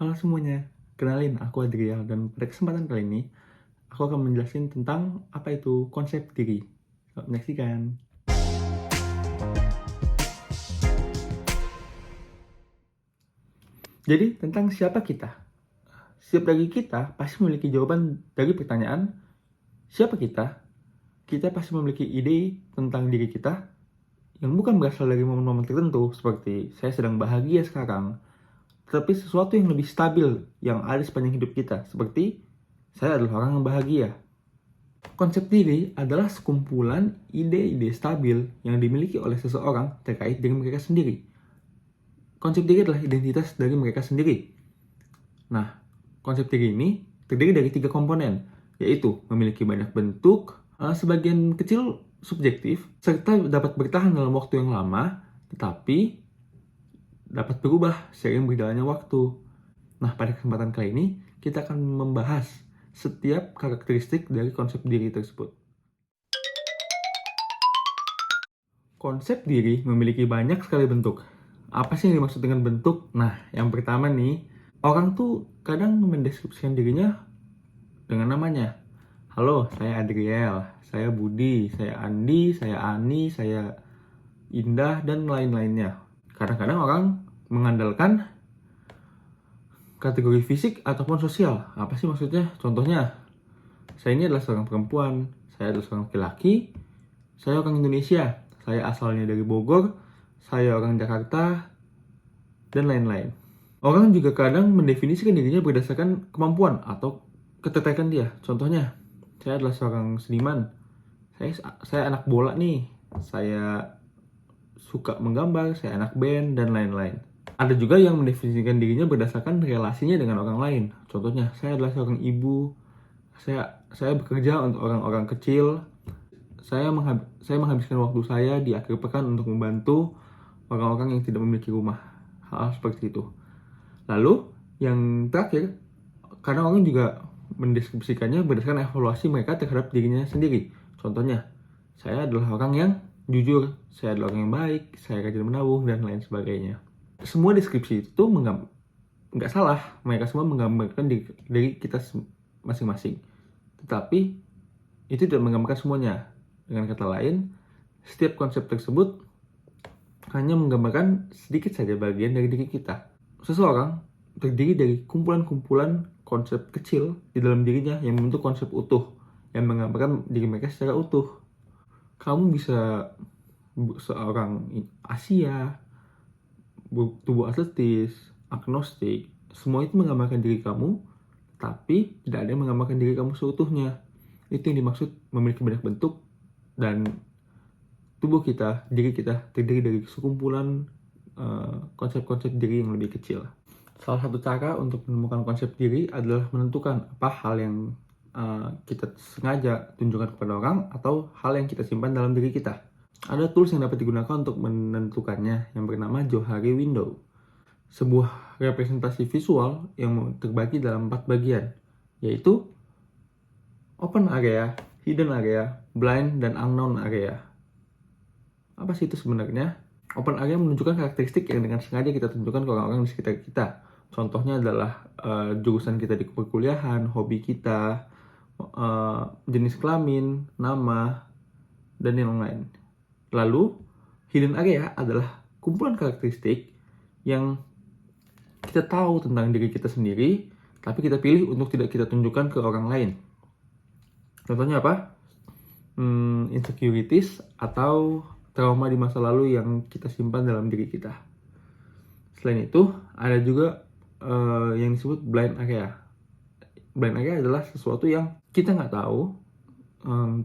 Halo semuanya, kenalin aku Adriel dan pada kesempatan kali ini aku akan menjelaskan tentang apa itu konsep diri. Selamat menyaksikan. Jadi tentang siapa kita? Setiap dari kita pasti memiliki jawaban dari pertanyaan siapa kita? Kita pasti memiliki ide tentang diri kita yang bukan berasal dari momen-momen tertentu seperti saya sedang bahagia sekarang, tetapi sesuatu yang lebih stabil yang ada sepanjang hidup kita seperti saya adalah orang yang bahagia. Konsep diri adalah sekumpulan ide-ide stabil yang dimiliki oleh seseorang terkait diri mereka sendiri. Konsep diri adalah identitas dari mereka sendiri. Nah, konsep diri ini terdiri dari 3 komponen, yaitu memiliki banyak bentuk, sebagian kecil subjektif, serta dapat bertahan dalam waktu yang lama, tetapi dapat berubah seiring berjalannya waktu. Nah, pada kesempatan kali ini, kita akan membahas setiap karakteristik dari konsep diri tersebut. Konsep diri memiliki banyak sekali bentuk. Apa sih yang dimaksud dengan bentuk? Nah, yang pertama nih, orang tuh kadang mendeskripsikan dirinya dengan namanya. Halo, saya Adriel, saya Budi, saya Andi, saya Ani, saya Indah, dan lain-lainnya. Kadang-kadang orang mengandalkan kategori fisik ataupun sosial. Apa sih maksudnya? Contohnya, saya ini adalah seorang perempuan, saya adalah seorang laki-laki, saya orang Indonesia, saya asalnya dari Bogor, saya orang Jakarta, dan lain-lain. Orang juga kadang mendefinisikan dirinya berdasarkan kemampuan atau ketertarikan dia. Contohnya, saya adalah seorang seniman, saya anak bola nih, saya suka menggambar, saya anak band, dan lain-lain. Ada juga yang mendefinisikan dirinya berdasarkan relasinya dengan orang lain. Contohnya, saya adalah seorang ibu, saya bekerja untuk orang-orang kecil, saya menghabiskan waktu saya di akhir pekan untuk membantu orang-orang yang tidak memiliki rumah. Hal seperti itu. Lalu, yang terakhir, kadang orang juga mendeskripsikannya berdasarkan evaluasi mereka terhadap dirinya sendiri. Contohnya, saya adalah orang yang jujur, saya adalah orang yang baik, saya rajin menabung, dan lain sebagainya. Semua deskripsi itu nggak salah, mereka semua menggambarkan diri kita masing-masing. Tetapi, itu tidak menggambarkan semuanya. Dengan kata lain, setiap konsep tersebut hanya menggambarkan sedikit saja bagian dari diri kita. Seseorang terdiri dari kumpulan-kumpulan konsep kecil di dalam dirinya yang membentuk konsep utuh, yang menggambarkan diri mereka secara utuh. Kamu bisa seorang Asia, tubuh atletis, agnostik, semua itu menggambarkan diri kamu, tapi tidak ada yang menggambarkan diri kamu seutuhnya. Itu yang dimaksud memiliki banyak bentuk, dan tubuh kita, diri kita terdiri dari sekumpulan konsep-konsep diri yang lebih kecil. Salah satu cara untuk menemukan konsep diri adalah menentukan apa hal yang kita sengaja tunjukkan kepada orang atau hal yang kita simpan dalam diri kita. Ada tools yang dapat digunakan untuk menentukannya yang bernama Johari Window. Sebuah representasi visual yang terbagi dalam 4 bagian, yaitu open area, hidden area, blind, dan unknown area. Apa sih itu sebenarnya? Open area menunjukkan karakteristik yang dengan sengaja kita tunjukkan ke orang-orang di sekitar kita. Contohnya adalah jurusan kita di perkuliahan, hobi kita, jenis kelamin, nama, dan yang lain. Lalu, hidden area adalah kumpulan karakteristik yang kita tahu tentang diri kita sendiri, tapi kita pilih untuk tidak kita tunjukkan ke orang lain. Contohnya apa? Insecurities atau trauma di masa lalu yang kita simpan dalam diri kita. Selain itu, ada juga yang disebut blind area. Blind area adalah sesuatu yang kita nggak tahu,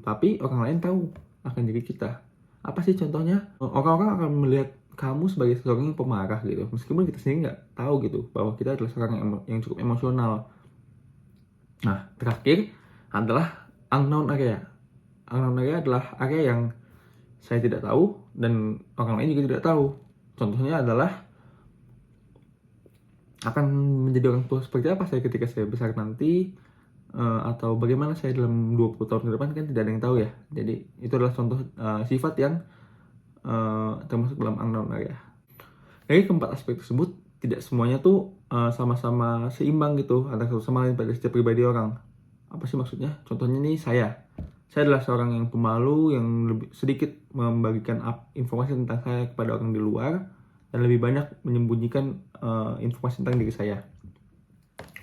tapi orang lain tahu akan diri kita. Apa sih contohnya? Orang-orang akan melihat kamu sebagai seorang yang pemarah gitu, meskipun kita sendiri nggak tahu gitu bahwa kita adalah seorang yang cukup emosional. Nah, terakhir adalah unknown area. Unknown area adalah area yang saya tidak tahu dan orang lain juga tidak tahu. Contohnya adalah akan menjadi orang tua seperti apa saya ketika saya besar nanti, atau bagaimana saya dalam 20 tahun ke depan, kan tidak ada yang tahu ya. Jadi itu adalah contoh sifat yang termasuk dalam unknown area. Dari keempat aspek tersebut, tidak semuanya tuh sama-sama seimbang gitu antara satu sama lain pada setiap pribadi orang. Apa sih maksudnya? Contohnya nih saya adalah seorang yang pemalu yang lebih sedikit membagikan informasi tentang saya kepada orang di luar dan lebih banyak menyembunyikan informasi tentang diri saya.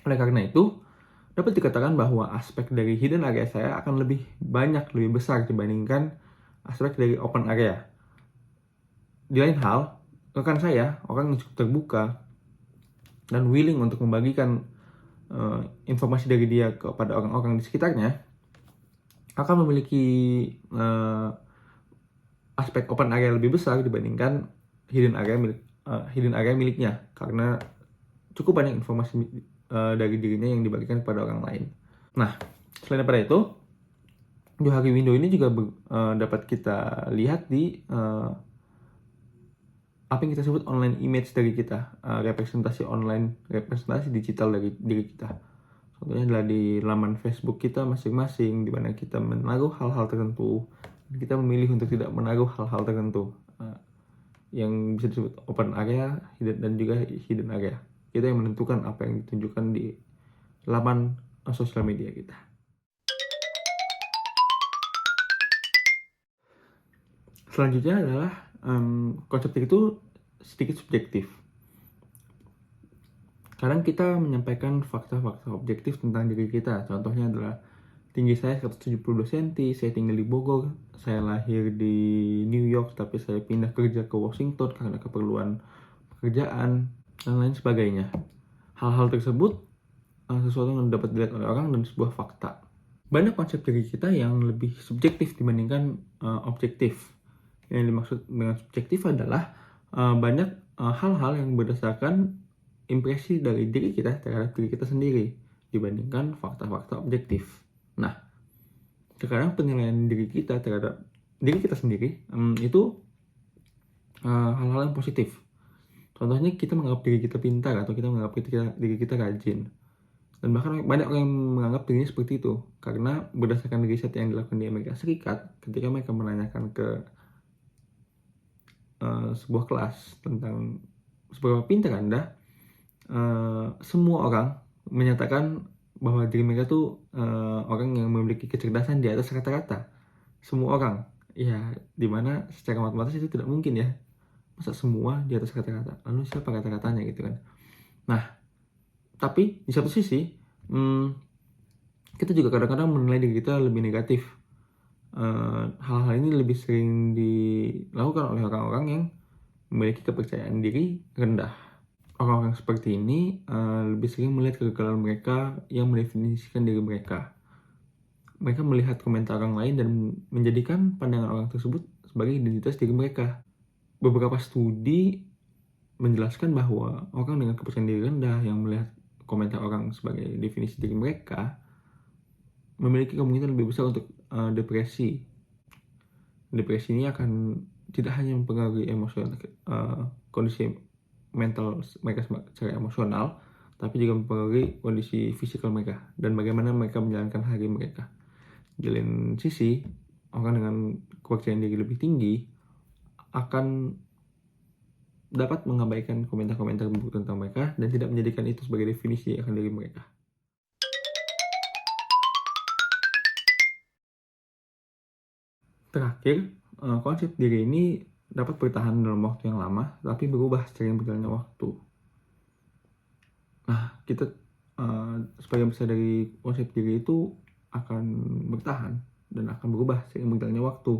Oleh karena itu, dapat dikatakan bahwa aspek dari hidden area saya akan lebih banyak, lebih besar dibandingkan aspek dari open area. Di lain hal, rekan saya, orang yang cukup terbuka dan willing untuk membagikan informasi dari dia kepada orang-orang di sekitarnya, akan memiliki aspek open area lebih besar dibandingkan hidden area miliknya, karena cukup banyak informasi dari dirinya yang dibagikan kepada orang lain. Nah, selain daripada itu, Johari Window ini juga dapat kita lihat di apa yang kita sebut online image dari kita, representasi digital dari diri kita. Contohnya adalah di laman Facebook kita masing-masing, di mana kita menaruh hal-hal tertentu, dan kita memilih untuk tidak menaruh hal-hal tertentu, yang bisa disebut open area dan juga hidden area. Kita yang menentukan apa yang ditunjukkan di laman sosial media kita. Selanjutnya adalah konsep diri itu sedikit subjektif. Kadang kita menyampaikan fakta-fakta objektif tentang diri kita. Contohnya adalah tinggi saya 172 cm, saya tinggal di Bogor, saya lahir di New York tapi saya pindah kerja ke Washington karena keperluan pekerjaan, dan lain sebagainya. Hal-hal tersebut sesuatu yang dapat dilihat oleh orang dan sebuah fakta. Banyak konsep diri kita yang lebih subjektif dibandingkan objektif. Yang dimaksud dengan subjektif adalah banyak hal-hal yang berdasarkan impresi dari diri kita terhadap diri kita sendiri dibandingkan fakta-fakta objektif. Nah, terkadang penilaian diri kita terhadap diri kita sendiri itu hal-hal yang positif. Contohnya kita menganggap diri kita pintar atau kita menganggap diri kita rajin. Dan bahkan banyak orang yang menganggap dirinya seperti itu karena berdasarkan riset yang dilakukan di Amerika Serikat, ketika mereka menanyakan ke sebuah kelas tentang seberapa pintar Anda, semua orang menyatakan bahwa diri mereka tuh orang yang memiliki kecerdasan di atas rata-rata. Semua orang, ya dimana secara matematis itu tidak mungkin ya, masa semua di atas rata-rata, lalu siapa rata-ratanya gitu kan. Nah, tapi di satu sisi kita juga kadang-kadang menilai diri kita lebih negatif. Hal-hal ini lebih sering dilakukan oleh orang-orang yang memiliki kepercayaan diri rendah. Orang-orang seperti ini lebih sering melihat kegagalan mereka yang mendefinisikan diri mereka. Mereka melihat komentar orang lain dan menjadikan pandangan orang tersebut sebagai identitas diri mereka. Beberapa studi menjelaskan bahwa orang dengan kepercayaan diri rendah yang melihat komentar orang sebagai definisi diri mereka memiliki kemungkinan lebih besar untuk depresi. Depresi ini akan tidak hanya mempengaruhi kondisi mental mereka secara emosional, tapi juga mempengaruhi kondisi fisikal mereka dan bagaimana mereka menjalankan hari mereka. Di lain sisi, orang dengan kepercayaan diri lebih tinggi akan dapat mengabaikan komentar-komentar buruk tentang mereka dan tidak menjadikan itu sebagai definisi akan diri mereka. Terakhir, konsep diri ini dapat bertahan dalam waktu yang lama, tapi berubah seiring berjalannya waktu. Nah, kita sebagian besar dari konsep diri itu akan bertahan dan akan berubah seiring berjalannya waktu.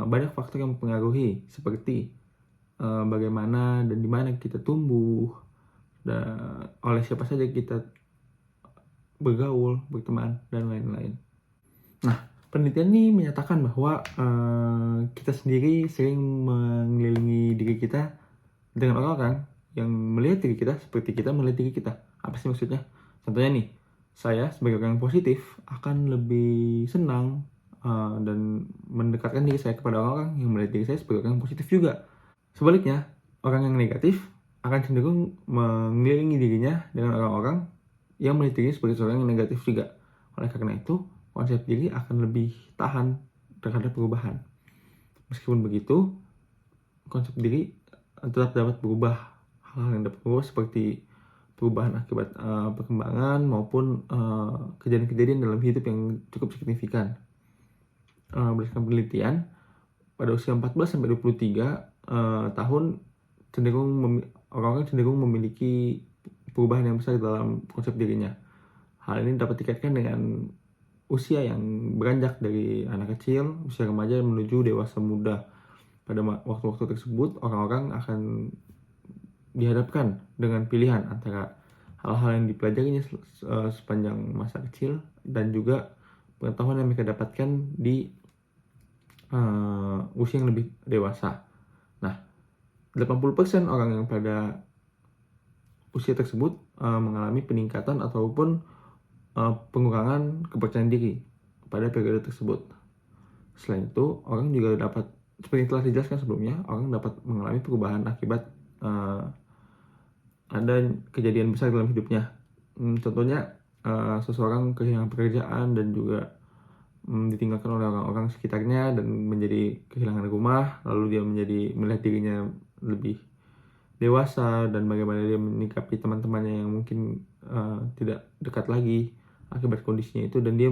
Banyak faktor yang mempengaruhi, seperti bagaimana dan di mana kita tumbuh, dan oleh siapa saja kita bergaul, berteman, dan lain-lain. Nah, penelitian ini menyatakan bahwa kita sendiri sering mengelilingi diri kita dengan orang-orang yang melihat diri kita seperti kita melihat diri kita. Apa sih maksudnya? Contohnya nih, saya sebagai orang yang positif akan lebih senang dan mendekatkan diri saya kepada orang-orang yang melihat diri saya sebagai orang yang positif juga. Sebaliknya, orang yang negatif akan cenderung mengelilingi dirinya dengan orang-orang yang melihat dirinya sebagai seorang yang negatif juga. Oleh karena itu, konsep diri akan lebih tahan terhadap perubahan. Meskipun begitu, konsep diri tetap dapat berubah hal-hal yang dapat berubah seperti perubahan akibat perkembangan maupun kejadian-kejadian dalam hidup yang cukup signifikan. Berdasarkan penelitian, pada usia 14 sampai 23 tahun orang-orang cenderung memiliki perubahan yang besar dalam konsep dirinya. Hal ini dapat dikaitkan dengan usia yang beranjak dari anak kecil, usia remaja menuju dewasa muda. Pada waktu-waktu tersebut, orang-orang akan dihadapkan dengan pilihan antara hal-hal yang dipelajarinya sepanjang masa kecil dan juga pengetahuan yang mereka dapatkan di usia yang lebih dewasa. Nah, 80% orang yang pada usia tersebut mengalami peningkatan ataupun pengurangan kepercayaan diri pada periode tersebut. Selain itu, orang juga dapat, seperti telah dijelaskan sebelumnya, orang dapat mengalami perubahan akibat ada kejadian besar dalam hidupnya. Contohnya, seseorang kehilangan pekerjaan dan juga ditinggalkan oleh orang-orang sekitarnya dan menjadi kehilangan rumah, lalu dia melihat dirinya lebih dewasa dan bagaimana dia menyikapi teman-temannya yang mungkin tidak dekat lagi akibat kondisinya itu, dan dia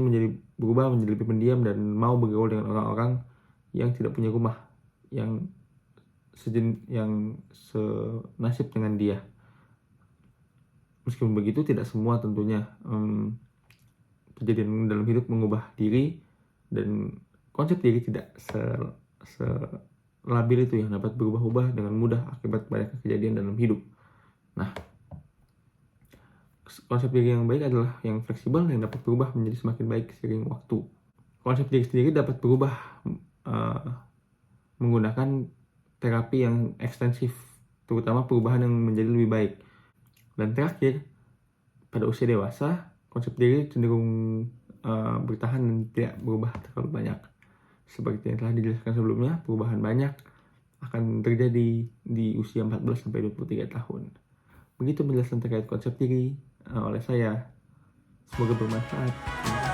berubah menjadi lebih pendiam dan mau bergaul dengan orang-orang yang tidak punya rumah, yang senasib dengan dia. Meskipun begitu, tidak semua tentunya kejadian dalam hidup mengubah diri, dan konsep diri tidak labil itu yang dapat berubah-ubah dengan mudah akibat banyak kejadian dalam hidup. Nah, konsep diri yang baik adalah yang fleksibel, yang dapat berubah menjadi semakin baik seiring waktu. Konsep diri sendiri dapat berubah menggunakan terapi yang ekstensif, terutama perubahan yang menjadi lebih baik. Dan terakhir, pada usia dewasa, konsep diri cenderung bertahan dan tidak berubah terlalu banyak. Seperti yang telah dijelaskan sebelumnya, perubahan banyak akan terjadi di usia 14-23 tahun. Begitu penjelasan terkait konsep diri oleh saya. Semoga bermanfaat.